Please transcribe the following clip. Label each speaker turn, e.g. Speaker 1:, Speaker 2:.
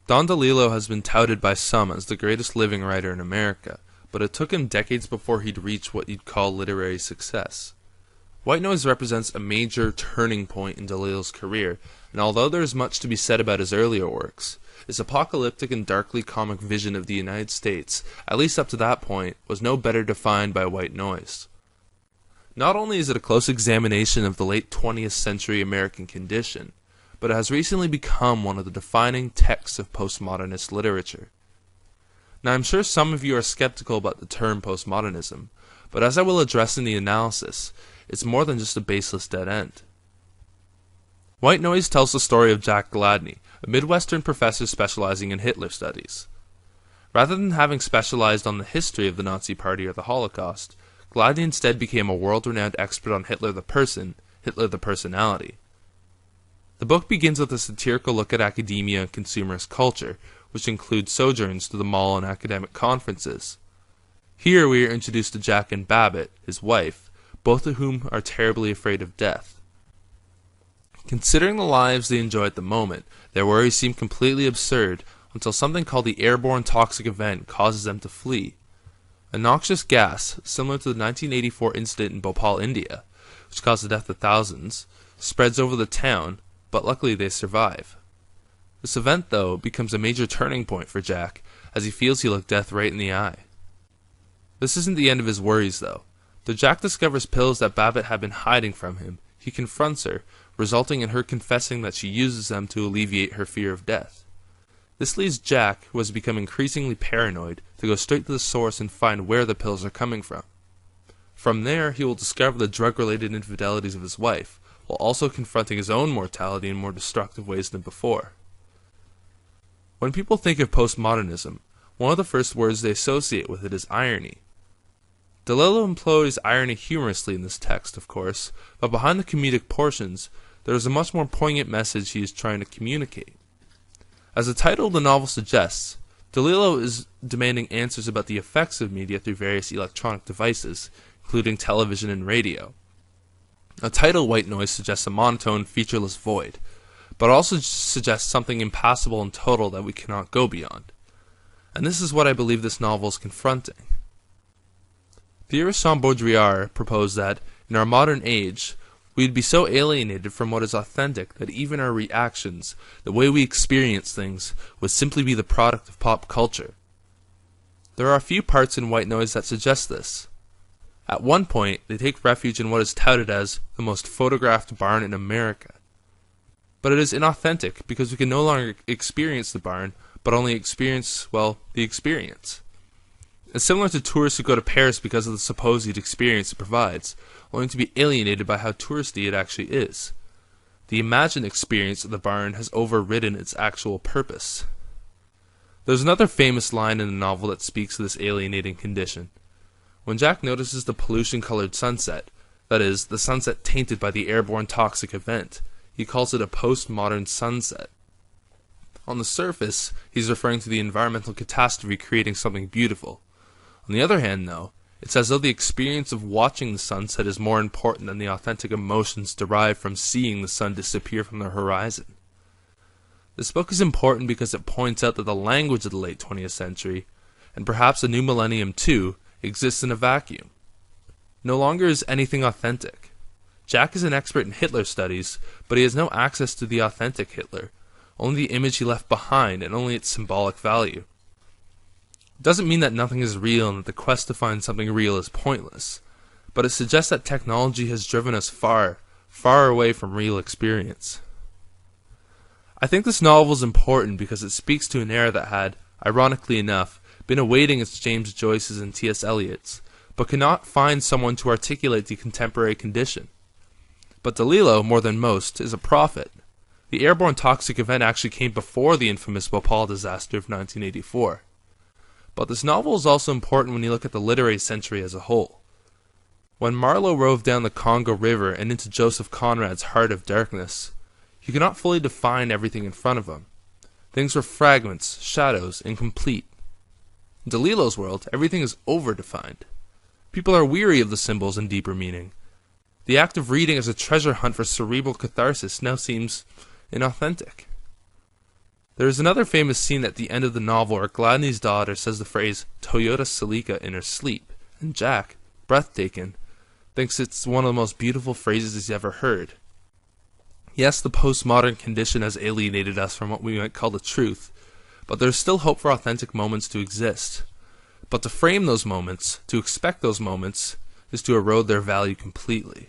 Speaker 1: Don Delillo has been touted by some as the greatest living writer in America, but it took him decades before he'd reach what you'd call literary success. White Noise represents a major turning point in Delillo's career, and although there is much to be said about his earlier works, his apocalyptic and darkly comic vision of the United States, at least up to that point, was no better defined by White Noise. Not only is it a close examination of the late 20th century American condition, but it has recently become one of the defining texts of postmodernist literature. Now, I'm sure some of you are skeptical about the term postmodernism, but as I will address in the analysis, it's more than just a baseless dead end. White Noise tells the story of Jack Gladney, a Midwestern professor specializing in Hitler studies. Rather than having specialized on the history of the Nazi Party or the Holocaust, Gladney instead became a world-renowned expert on Hitler the person, Hitler the personality. The book begins with a satirical look at academia and consumerist culture, which includes sojourns to the mall and academic conferences. Here we are introduced to Jack and Babbitt, his wife, both of whom are terribly afraid of death. Considering the lives they enjoy at the moment, their worries seem completely absurd until something called the airborne toxic event causes them to flee. A noxious gas, similar to the 1984 incident in Bhopal, India, which caused the death of thousands, spreads over the town, but luckily they survive. This event, though, becomes a major turning point for Jack, as he feels he'll look death right in the eye. This isn't the end of his worries, though. Though Jack discovers pills that Babbitt had been hiding from him, he confronts her, resulting in her confessing that she uses them to alleviate her fear of death. This leads Jack, who has become increasingly paranoid, to go straight to the source and find where the pills are coming from. From there, he will discover the drug-related infidelities of his wife, while also confronting his own mortality in more destructive ways than before. When people think of postmodernism, one of the first words they associate with it is irony. Delillo employs irony humorously in this text, of course, but behind the comedic portions, there is a much more poignant message he is trying to communicate. As the title of the novel suggests, Delillo is demanding answers about the effects of media through various electronic devices, including television and radio. A title, White Noise, suggests a monotone, featureless void, but also suggests something impassable and total that we cannot go beyond. And this is what I believe this novel is confronting. Theorist Jean Baudrillard proposed that, in our modern age, we would be so alienated from what is authentic that even our reactions, the way we experience things, would simply be the product of pop culture. There are a few parts in White Noise that suggest this. At one point, they take refuge in what is touted as the most photographed barn in America. But it is inauthentic because we can no longer experience the barn, but only experience, well, the experience. It's similar to tourists who go to Paris because of the supposed experience it provides, only to be alienated by how touristy it actually is. The imagined experience of the barn has overridden its actual purpose. There's another famous line in the novel that speaks to this alienating condition. When Jack notices the pollution-colored sunset, that is, the sunset tainted by the airborne toxic event, he calls it a postmodern sunset. On the surface, he's referring to the environmental catastrophe creating something beautiful. On the other hand, though, it's as though the experience of watching the sunset is more important than the authentic emotions derived from seeing the sun disappear from the horizon. This book is important because it points out that the language of the late 20th century, and perhaps the new millennium too, exists in a vacuum. No longer is anything authentic. Jack is an expert in Hitler studies, but he has no access to the authentic Hitler, only the image he left behind and only its symbolic value. It doesn't mean that nothing is real and that the quest to find something real is pointless, but it suggests that technology has driven us far, far away from real experience. I think this novel is important because it speaks to an era that had, ironically enough, been awaiting its James Joyce's and T.S. Eliot's, but could not find someone to articulate the contemporary condition. But Delillo, more than most, is a prophet. The airborne toxic event actually came before the infamous Bhopal disaster of 1984. But this novel is also important when you look at the literary century as a whole. When Marlowe roved down the Congo River and into Joseph Conrad's Heart of Darkness, he could not fully define everything in front of him. Things were fragments, shadows, incomplete. In Delillo's world, everything is over-defined. People are weary of the symbols and deeper meaning. The act of reading as a treasure hunt for cerebral catharsis now seems inauthentic. There is another famous scene at the end of the novel where Gladney's daughter says the phrase Toyota Celica in her sleep, and Jack, breathtaking, thinks it's one of the most beautiful phrases he's ever heard. Yes, the postmodern condition has alienated us from what we might call the truth, but there's still hope for authentic moments to exist. But to frame those moments, to expect those moments, is to erode their value completely.